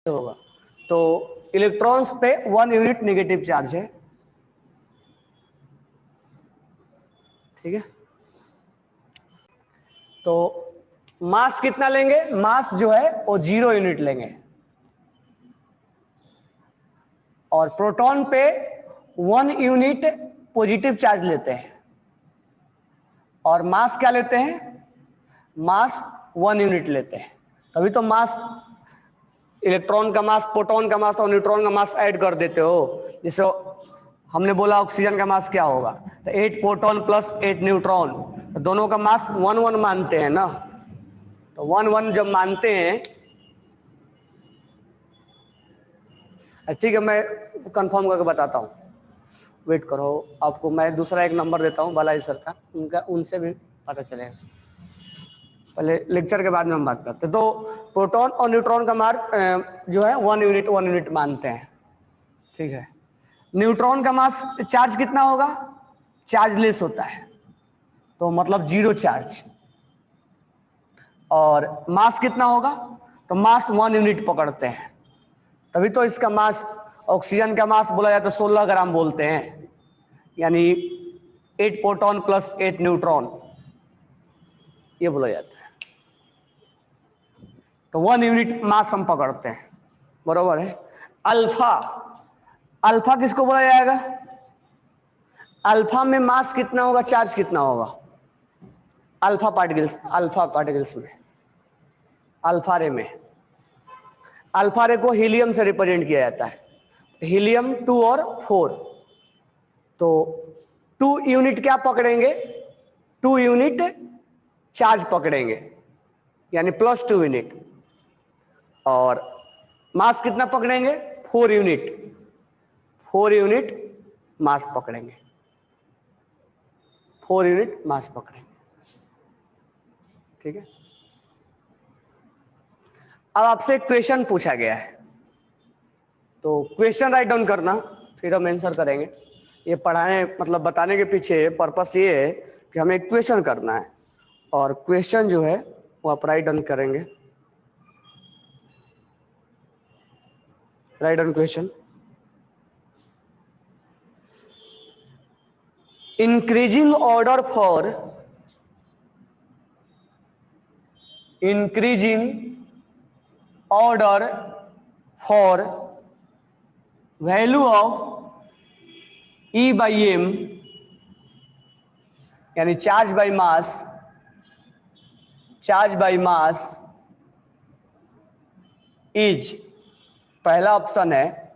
होगा। तो इलेक्ट्रॉन्स पे 1 यूनिट नेगेटिव चार्ज है, ठीक है। तो मास कितना लेंगे, मास जो है वो 0 यूनिट लेंगे, और प्रोटॉन पे 1 यूनिट पॉजिटिव चार्ज लेते हैं, और मास क्या लेते हैं, मास 1 यूनिट लेते हैं। तभी तो मास, इलेक्ट्रॉन का मास, प्रोटॉन का मास और न्यूट्रॉन का मास ऐड कर देते हो। जैसे हमने बोला ऑक्सीजन का मास क्या होगा, तो 8 प्रोटॉन प्लस 8 न्यूट्रॉन, तो दोनों का मास 1 1 मानते हैं ना। तो 1 1 जब मानते हैं, ठीक है, मैं कंफर्म करके बताता हूँ, वेट करो, आपको मैं दूसरा एक नंबर देता हूँ बालाजी सर का, उनका उनसे भी पता चलेगा। पहले लेक्चर के बाद में हम बात करते हैं। तो प्रोटॉन और न्यूट्रॉन का मास जो है 1 यूनिट मानते हैं, ठीक है। न्यूट्रॉन का मास चार्ज कितना होगा, चार्जलेस होता है, तो मतलब 0 चार्ज। और मास कितना होगा, तो मास 1 यूनिट पकड़ते हैं, तभी तो इसका मास, ऑक्सीजन का मास बोला जाए तो 16 ग्राम बोलते हैं, यानी 8 प्रोटॉन प्लस 8 न्यूट्रॉन, ये बोला जाता है। तो 1 यूनिट मास हम पकड़ते हैं, बरोबर है। अल्फा, अल्फा किसको बोला जाएगा, अल्फा में मास कितना होगा, चार्ज कितना होगा, अल्फा पार्टिकल्स में, अल्फा रे में, अल्फा रे को हीलियम से रिप्रेजेंट किया जाता है, हीलियम 2 और 4। तो 2 यूनिट क्या पकड़ेंगे, 2 यूनिट चार्ज पकड़ेंगे, यानी +2 यूनिट, और मास कितना पकड़ेंगे, 4 यूनिट, 4 यूनिट मास पकड़ेंगे, 4 यूनिट मास पकड़ेंगे, ठीक है। अब आपसे एक क्वेश्चन पूछा गया है, तो क्वेश्चन राइट डाउन करना, फिर हम आंसर करेंगे। ये पढ़ाने मतलब बताने के पीछे पर्पस ये है कि हमें एक क्वेश्चन करना है, और क्वेश्चन जो है वो आप राइट डाउन करेंगे। Write down question, increasing order for value of E by m, यानी चार्ज बाय मास इज, पहला ऑप्शन है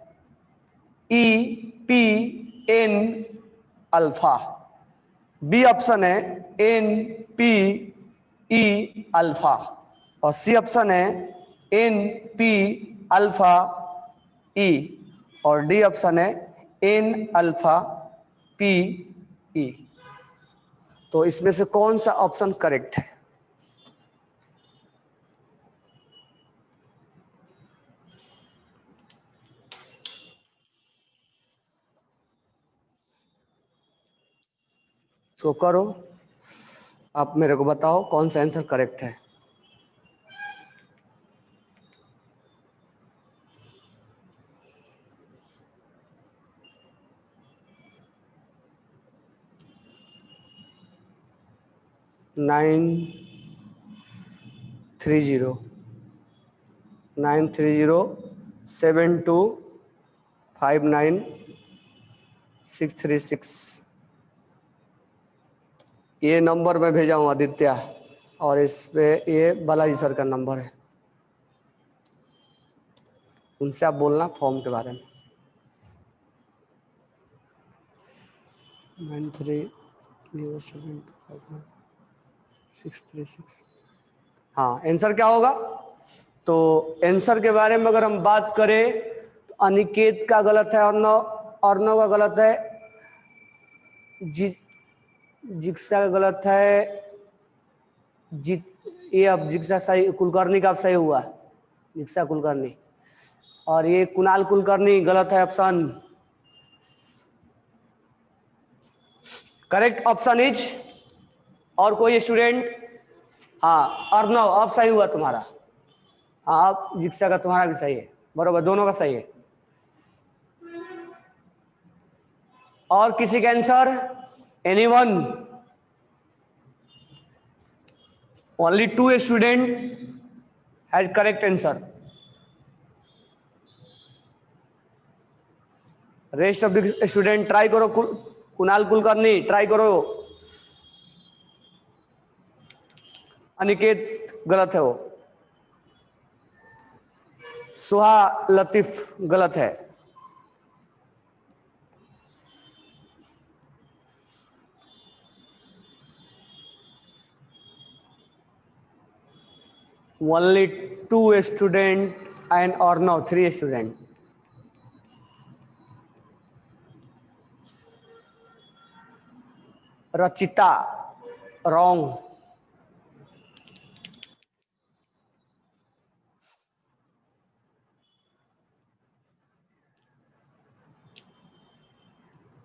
E P N alpha, B option है N P E अल्फा, और सी ऑप्शन है N P अल्फा E, और D option है N alpha P E। तो इसमें से कौन सा ऑप्शन करेक्ट है, सो करो, आप मेरे को बताओ कौन सा आंसर करेक्ट है। नाइन 930-932-59636, ये नंबर मैं भेजा हूँ आदित्य, और इस पे ये बालाजी सर का नंबर है, उनसे आप बोलना फॉर्म के बारे में। 930759636। हाँ, आंसर क्या होगा, तो आंसर के बारे में अगर हम बात करें तो अनिकेत का गलत है, अर्णव का गलत है, जिक्सा का गलत है, ये अब जिक्सा सही, कुलकर्णी का अब सही हुआ, जिक्सा कुलकर्णी, और ये कुणाल कुलकर्णी गलत है ऑप्शन। करेक्ट ऑप्शन इज, और कोई स्टूडेंट, हाँ अर्णव अब सही हुआ तुम्हारा, हाँ अब जिक्सा का तुम्हारा भी सही है। बरोबर, दोनों का सही है। और किसी का answer? Anyone? Only 2 student has correct answer. Rest of the student try करो। कुणाल कुलकर्णी ट्राई करो। अनिकेत गलत है वो। सुहा लतीफ गलत है। ओनली 2 स्टूडेंट एंड और no 3 student. Rachita wrong.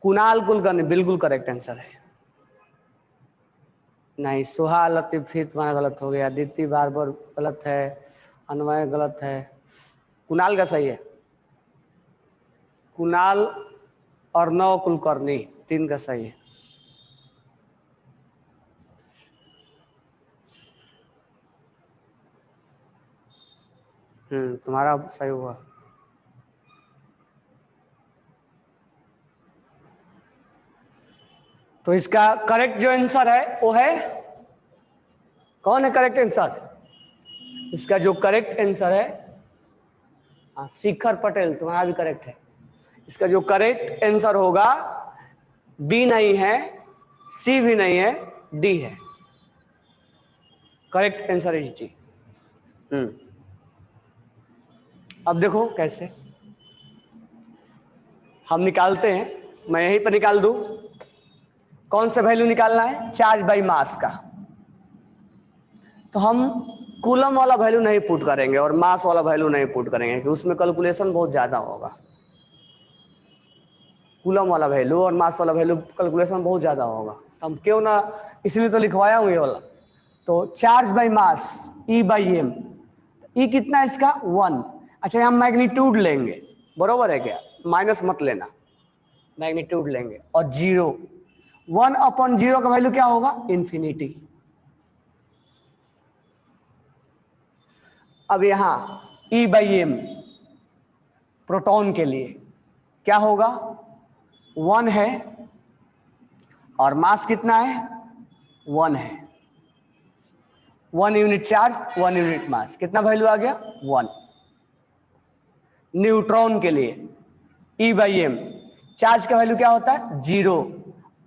Kunal Kulkarni बिल्कुल करेक्ट आंसर है। नहीं, सुहा लतीफ फिर तुम्हारा गलत हो गया। दीप्ति बार-बार गलत है। अन्वय गलत है। कुणाल का सही है। कुणाल अर्णव कुलकर्णी 3 का सही है। तुम्हारा सही हुआ। तो इसका करेक्ट जो आंसर है वो है, कौन है करेक्ट आंसर? इसका जो करेक्ट आंसर है, शिखर पटेल, तुम्हारा भी करेक्ट है। इसका जो करेक्ट आंसर होगा, बी नहीं है, सी भी नहीं है, डी है। Correct answer is D. अब देखो कैसे हम निकालते हैं। मैं यहीं पर निकाल दूं। कौन सा वैल्यू निकालना है? चार्ज बाई मास का। तो हम कूलम वाला वैल्यू नहीं पुट करेंगे और मास वाला वैल्यू नहीं पुट करेंगे, क्योंकि उसमें कैलकुलेशन बहुत ज्यादा होगा। कूलम वाला वैल्यू और मास वाला वैल्यू कैलकुलेशन बहुत ज्यादा होगा, तो हम क्यों ना, इसलिए तो लिखवाया हूँ ये वाला। तो charge by mass E by M. E कितना है इसका? 1। अच्छा, हम मैग्नीट्यूड लेंगे, बरोबर है क्या? माइनस मत लेना, मैग्नीट्यूड लेंगे। और 0, 1/0 का वैल्यू क्या होगा? इन्फिनिटी। अब यहां E बाई एम प्रोटॉन के लिए क्या होगा? 1 है और मास कितना है? 1 है। 1 यूनिट चार्ज 1 यूनिट मास, कितना वैल्यू आ गया? 1। न्यूट्रॉन के लिए E बाई एम, चार्ज का वैल्यू क्या होता है? 0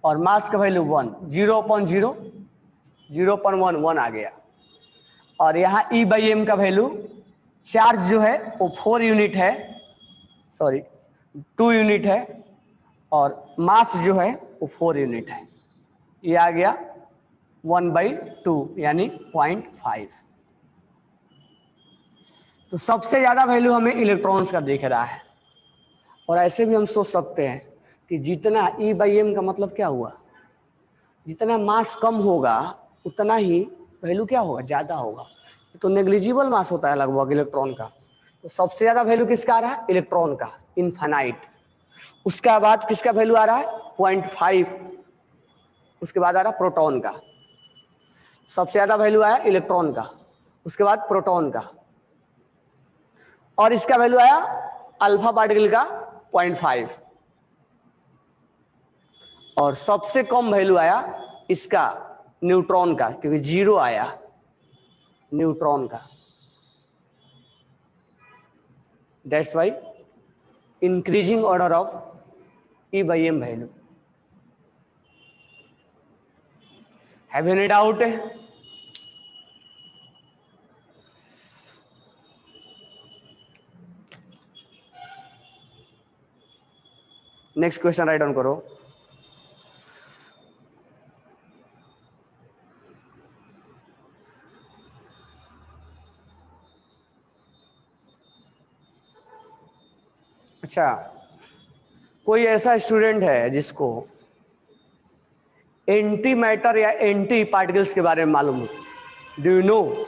और मास का वैल्यू 1। 0/0, 0/1, 1 आ गया। और यहाँ E बाई एम का वैल्यू, चार्ज जो है वो 4 यूनिट है, सॉरी 2 यूनिट है, और मास जो है वो 4 यूनिट है। ये आ गया 1/2 यानी 0.5। तो सबसे ज्यादा वैल्यू हमें इलेक्ट्रॉन्स का दिख रहा है। और ऐसे भी हम सोच सकते हैं कि जितना E बाई एम का मतलब क्या हुआ, जितना मास कम होगा उतना ही वैल्यू क्या होगा? ज्यादा होगा। तो नेग्लिजिबल मास होता है लगभग इलेक्ट्रॉन का। तो सबसे ज्यादा वैल्यू किसका आ रहा है? इलेक्ट्रॉन का, इनफाइनाइट। उसके बाद किसका वैल्यू आ रहा है? 0.5। उसके बाद आ रहा है प्रोटॉन का। सबसे ज्यादा वैल्यू आया इलेक्ट्रॉन का, उसके बाद प्रोटॉन का, और इसका वैल्यू आया अल्फा पार्टिकल का 0.5। और सबसे कम वैल्यू आया इसका, न्यूट्रॉन का, क्योंकि 0 आया न्यूट्रॉन का। That's why increasing order of E by M value. Have any doubt? Next question write down करो। अच्छा, कोई ऐसा स्टूडेंट है जिसको एंटी मैटर या एंटी पार्टिकल्स के बारे में मालूम हो? Do you know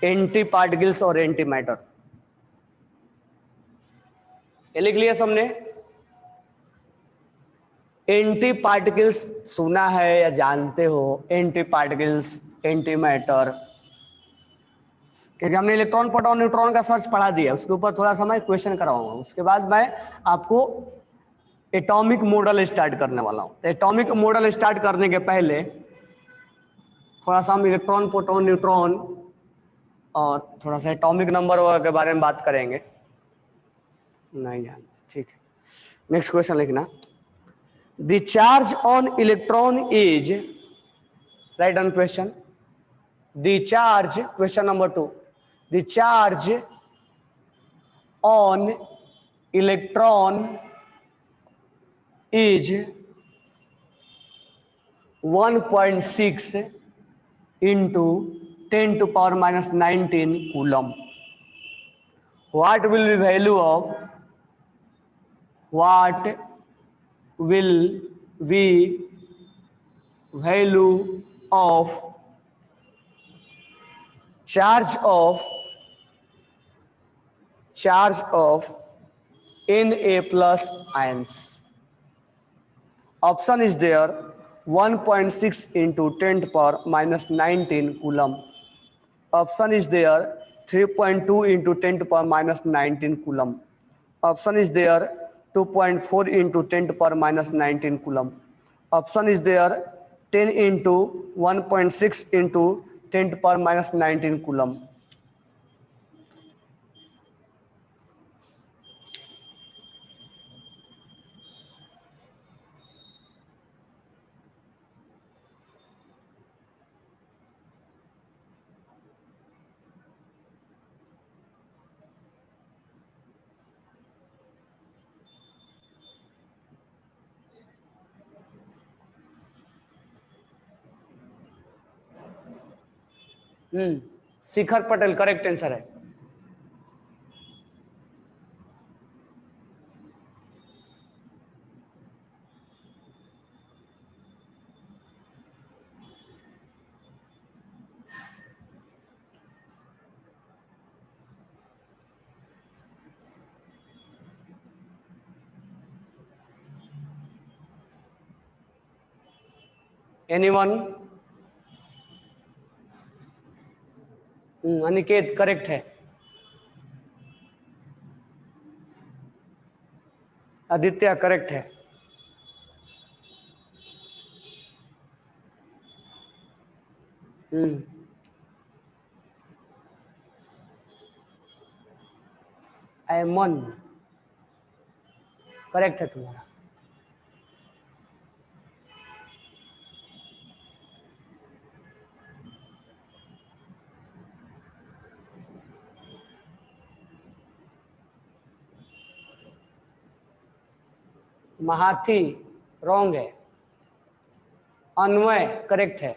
anti particles और एंटी मैटर? ये लिख लिया सबने। एंटी पार्टिकल्स सुना है या जानते हो? एंटी पार्टिकल्स, एंटी मैटर, क्योंकि हमने इलेक्ट्रॉन प्रोटॉन न्यूट्रॉन का सर्च पढ़ा दिया, उसके ऊपर थोड़ा सा मैं क्वेश्चन कराऊंगा। उसके बाद मैं आपको एटॉमिक मॉडल स्टार्ट करने वाला हूं। तो एटॉमिक मॉडल स्टार्ट करने के पहले थोड़ा सा हम इलेक्ट्रॉन प्रोटॉन न्यूट्रॉन और थोड़ा सा एटॉमिक नंबर के बारे में बात करेंगे। नहीं जानते, ठीक है। नेक्स्ट क्वेश्चन लिखना। The charge on electron is, right on question, the charge, question number 2, the charge on electron is 1.6 into 10 to power minus 19 coulomb. What will be value of charge of Na plus ions? Option is there 1.6 into 10 to power minus 19 coulomb. Option is there 3.2 into 10 to power minus 19 coulomb. Option is there 2.4 into 10 to power minus 19 coulomb. Option is there 10 into 1.6 into 10 to power minus 19 coulomb. Shikhar Patel correct answer है। Anyone? Aniket correct है। Aditya correct है। Ayman correct है तुम्हारा। महाथी wrong है। अन्वय correct है।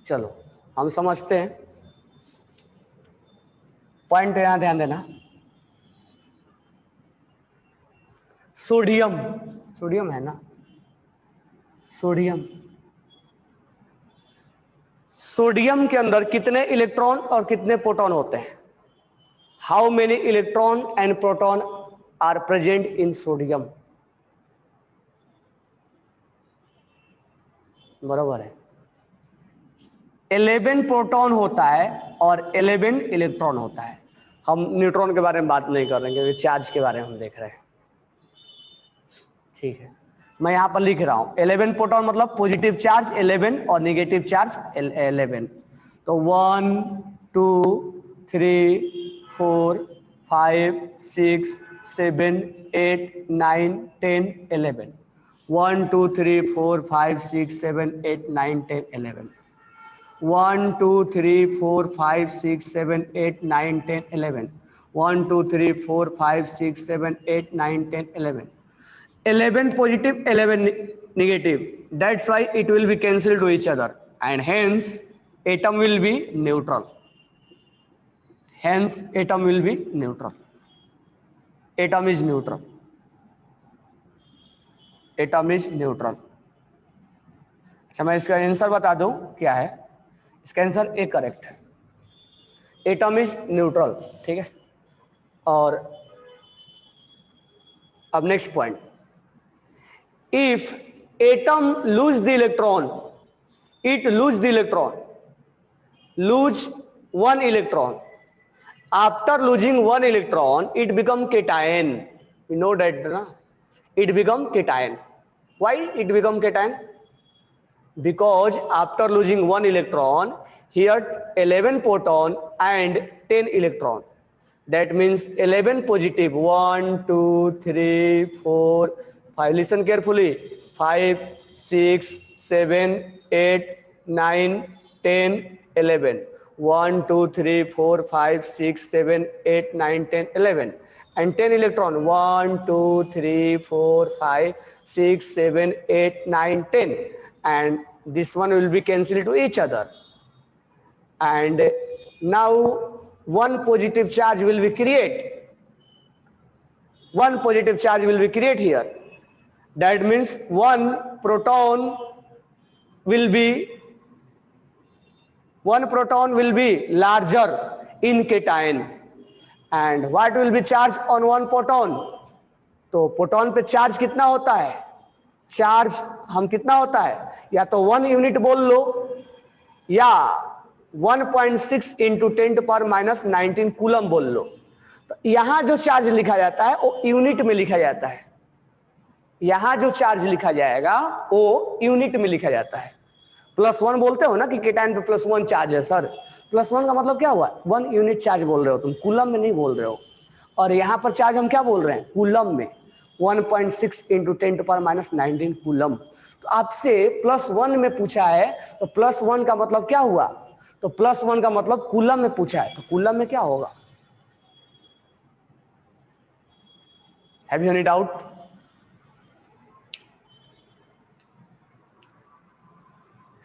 चलो हम समझते हैं, पॉइंट यहां ध्यान देना। सोडियम, सोडियम है ना, सोडियम, सोडियम के अंदर कितने इलेक्ट्रॉन और कितने प्रोटॉन होते हैं? How many electron and proton are present in sodium? बराबर है, 11 प्रोटॉन होता है और 11 इलेक्ट्रॉन होता है। हम न्यूट्रॉन के बारे में बात नहीं कर रहे हैं क्योंकि चार्ज के बारे में हम देख रहे हैं। ठीक है, मैं यहां पर लिख रहा हूं 11 प्रोटॉन मतलब पॉजिटिव चार्ज 11 और नेगेटिव चार्ज 11। तो 1 2 3 4 5 6 7 8 9 10 11। 1 2 3 4 5 6 7 8 9 10 11। 1 2 3 4 5 6 7 8 9 10 11। 1 2 3 4 5 6 7 8 9 10 11। 11 positive, 11 negative. That's why it will be cancelled to each other, and hence atom will be neutral. Hence atom will be neutral. Atom is neutral. Atom is neutral. अच्छा मैं इसका answer बता दूं क्या है, इसका answer A correct है, atom is neutral, ठीक है। और अब next point, if atom lose the electron, it lose the electron, lose one electron, after losing one electron it become cation, you know that na, it become cation. Why it become cation? Because after losing one electron, here 11 proton and 10 electron, that means 11 positive, 1 2 3 4 5, listen carefully, 5 6 7 8 9 10 11, 1 2 3 4 5 6 7 8 9 10 11, and 10 electron, 1 2 3 4 5 6 7 8 9 10, and this one will be cancelled to each other, and now one positive charge will be create, one positive charge will be create here, that means one proton will be larger in cation, and what will be charge on one proton? तो proton पे charge कितना होता है, charge हम कितना होता है, या तो 1 यूनिट बोल लो या 1.6 इंटू 10⁻⁻19 कूलम बोल लो। तो यहां जो चार्ज लिखा जाता है वो यूनिट में लिखा जाता है, यहां जो चार्ज लिखा जाएगा वो यूनिट में लिखा जाता है। +1 बोलते हो ना कि केटायन पे +1 चार्ज है सर, +1 का मतलब क्या हुआ, 1 यूनिट चार्ज बोल रहे हो तुम, कूलम में नहीं बोल रहे हो। और यहां पर चार्ज हम क्या बोल रहे हैं, कूलम में, 1.6 इंटू 10⁻⁻19 कूलम। तो आपसे +1 में पूछा है, तो +1 का मतलब क्या हुआ, तो +1 का मतलब कूलम में पूछा है, तो कूलम में क्या होगा। Have you any doubt?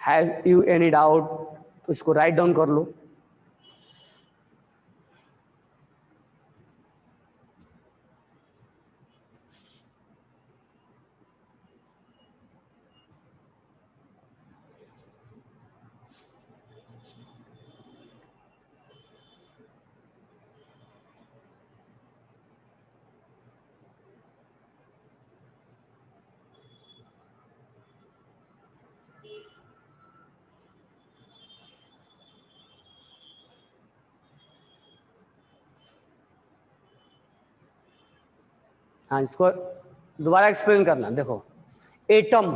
Have you any doubt? तो इसको राइट डाउन कर लो। हाँ, इसको दोबारा एक्सप्लेन करना। देखो, atom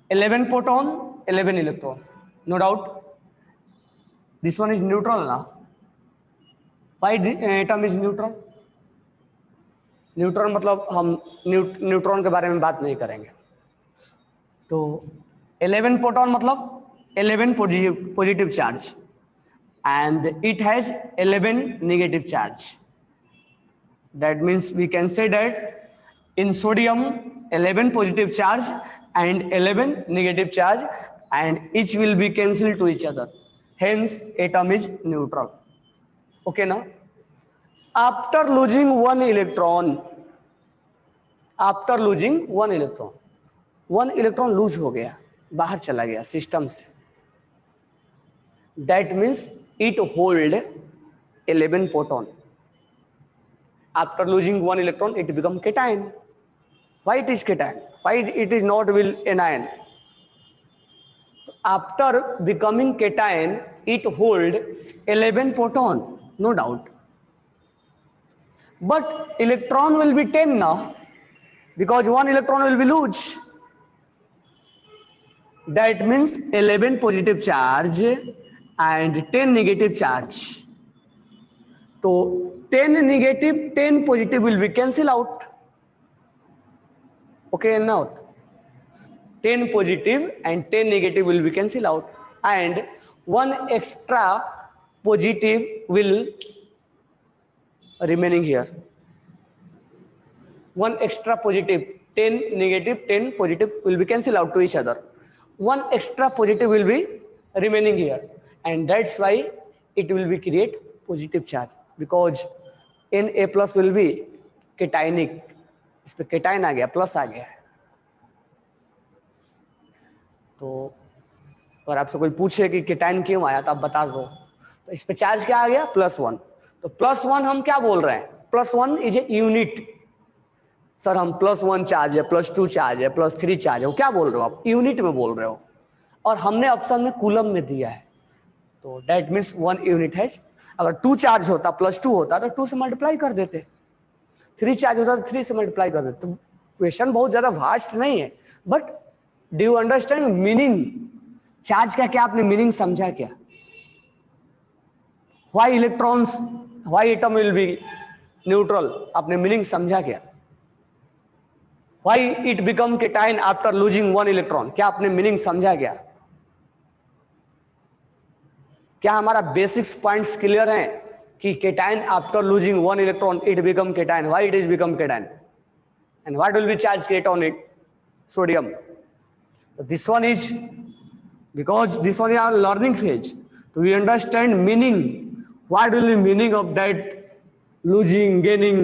11 proton 11 electron, no doubt, this one is neutral ना। Why atom is neutral? Neutron मतलब हम न्यूट्रॉन के बारे में बात नहीं करेंगे। तो 11 प्रोटॉन मतलब 11 positive charge and it has 11 negative charge, that means we can say that in sodium 11 positive charge and 11 negative charge, and each will be cancelled to each other, hence atom is neutral. Okay now, after losing one electron, after losing one electron lose हो गया, बाहर चला गया system से, that means it hold 11 proton. After losing one electron it become cation. Why it is cation? Why it is not will anion? After becoming cation it hold 11 proton, no doubt, but electron will be 10 now, because one electron will be lose, that means 11 positive charge and 10 negative charge. तो 10 negative 10 positive will be cancel out. Okay, now 10 positive and 10 negative will be cancel out, and one extra positive will remaining here. One extra positive, 10 negative 10 positive will be cancel out to each other. One extra positive will be remaining here, and that's why it will be create positive charge, because Na plus will be cationic, इस पे cation आ गया, plus आ गया है। तो अगर आपसे कोई पूछे कि केटाइन क्यों आया तो आप बता दो, तो इस पे चार्ज क्या आ गया, +1। तो +1 हम क्या बोल रहे हैं, +1 इज ए यूनिट। सर हम +1 चार्ज है, +2 चार्ज है, +3 चार्ज है, वो क्या बोल रहे हो आप, यूनिट में बोल रहे हो। और हमने ऑप्शन में कूलम में दिया है, तो डेट मीन्स 1 यूनिट है। अगर 2 चार्ज होता, +2 होता तो 2 से मल्टीप्लाई कर देते, 3 चार्ज होता तो 3 से मल्टीप्लाई कर देते। तो क्वेश्चन बहुत ज्यादा वास्ट नहीं है, but do you understand meaning, charge का क्या आपने मीनिंग समझा क्या? Why electrons, why atom will be neutral, आपने मीनिंग समझा क्या? Why it become cation after losing 1 electron, क्या आपने मीनिंग समझा क्या? क्या हमारा बेसिक्स पॉइंट्स क्लियर हैं कि cation after losing 1 electron it become cation, why it is become cation and what will be charge ketonic sodium? This one is because this one is our learning phase. So we understand meaning. What will be meaning of that losing, gaining,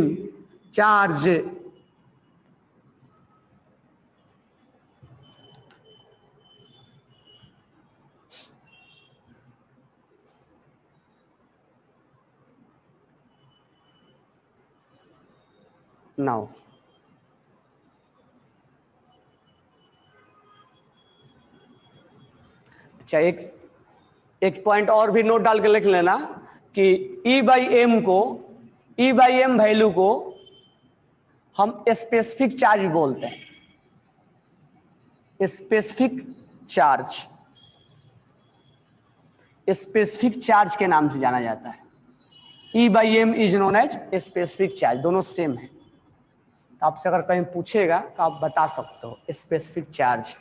charge? Now, अच्छा एक point और भी note डाल के लिख लेना कि E by M value को हम स्पेसिफिक चार्ज भी बोलते हैं, स्पेसिफिक चार्ज, स्पेसिफिक चार्ज के नाम से जाना जाता है। E by M is known as specific charge, दोनों सेम है। तो आपसे अगर कहीं पूछेगा तो आप बता सकते हो specific charge.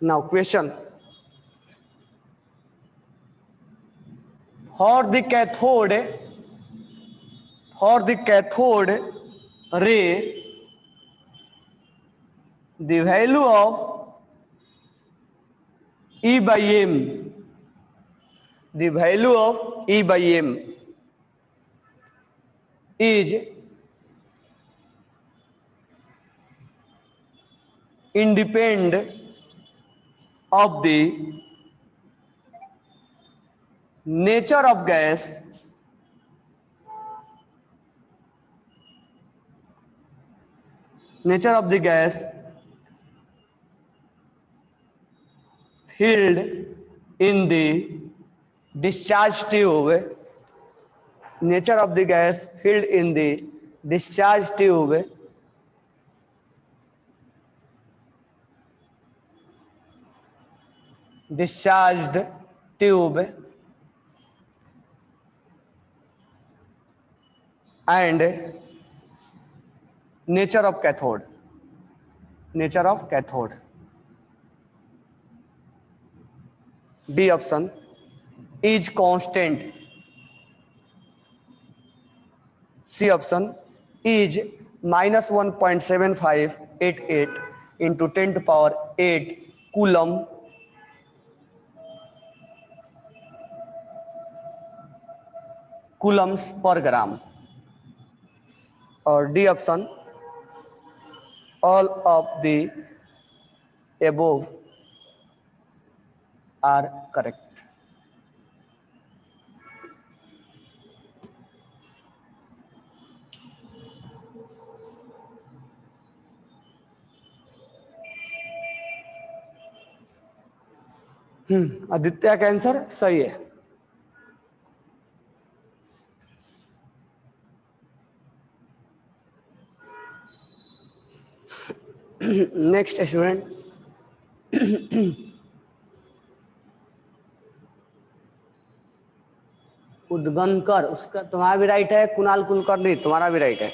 Now question, for the cathode ray, the value of E by m, the value of E by m is independent of the nature of gas, nature of the gas filled in the discharge tube, nature of the gas filled in the discharge tube discharged tube and nature of cathode, nature of cathode. D option is constant. C option is -1.7588 into 10 to power 8 coulomb coulombs per gram. Or D option, all of the above are correct. Aditya का answer सही है। Next student, उद्गनकर, उसका तुम्हारा भी right है। कुणाल कुलकर्णी तुम्हारा भी right है।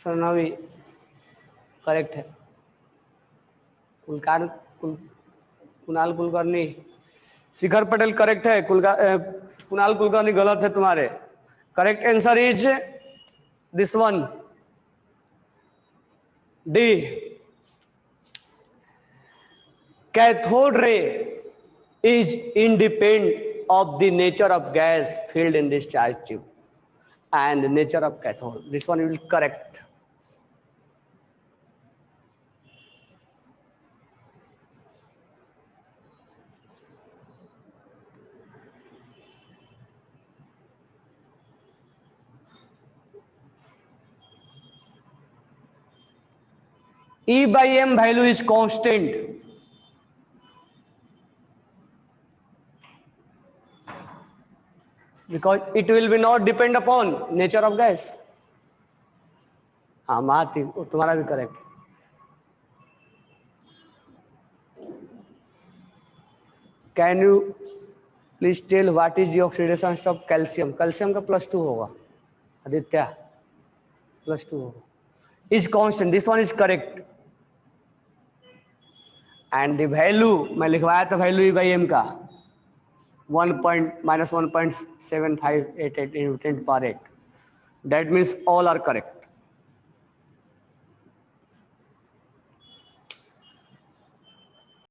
सरनावी करेक्ट है। कुणाल कुलकर्णी, शिखर पटेल करेक्ट है। कुणाल कुलकर्णी गलत है तुम्हारे। Correct answer is this one, D. Cathode ray is independent of the nature of gas filled in this charge tube and the nature of cathode. This one will correct. E by m value is constant. Because it will be not depend upon nature of gas. हाँ माती तुम्हारा भी correct. Can you please tell what is the oxidation state of calcium? Calcium का +2 होगा आदित्य, +2 होगा। Is constant, this one is correct. And the value मैं लिखवाया था value E by M का -1.7588 × 10⁸. That means all are correct.